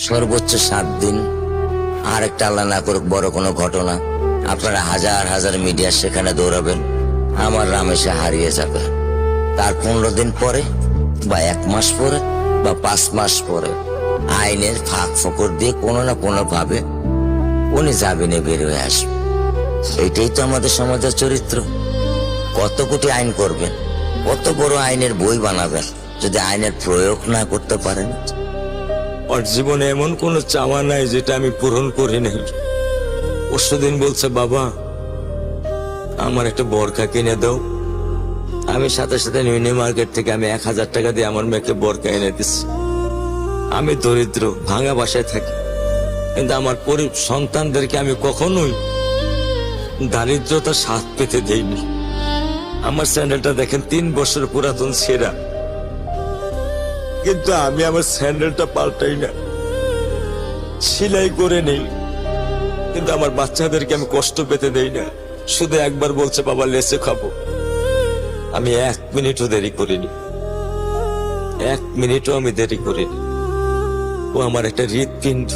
সর্বোচ্চ 7 দিন, আর একটা আল্লাহ না করুক বড় কোনো ঘটনা, আপনারা হাজার হাজার মিডিয়া সেখানে দৌড়াবেন, আমার রামেশে হারিয়ে যাবে। তার 15 দিন পরে বা 1 মাস পরে বা 5 মাস পরে আইনের ফাঁক ফোকর দিয়ে কোনো না কোনো ভাবে উনি জামিনে বের হয়ে আসবে। এটাই তো আমাদের সমাজের চরিত্র। কত কোটি আইন করবেন, কত বড় আইনের বই বানাবেন, যদি আইনের প্রয়োগ না করতে পারেন। ওর জীবনে এমন কোনো চাওয়া নাই যেটা আমি পূরণ করি নাই। পরশুদিন বলছে, বাবা আমার একটা বোরকা কিনে দাও। আমি সাথে সাথে মিনি মার্কেট থেকে আমি 1000 টাকা দিয়ে আমার মেয়েকে বোরকা এনে দিচ্ছি। আমি দরিদ্র, ভাঙা বাসায় থাকি, কিন্তু আমার সন্তানদেরকে আমি কখনোই দারিদ্রতার স্বাদ পেতে দেইনি। আমার স্যান্ডেলটা দেখেন 3 বছর পুরাতন ছেঁড়া, কিন্তু আমি আমার স্যান্ডেলটা পাল্টাই না, সেলাই করে নেই। কিন্তু আমার বাচ্চাদেরকে আমি কষ্ট পেতে দেই না। শুধু একবার বলছে, বাবা লেচে খাবো। আমি 1 মিনিটও দেরি করিনি, 1 মিনিটও আমি দেরি করিনি। ও আমার একটা হৃৎপিণ্ড।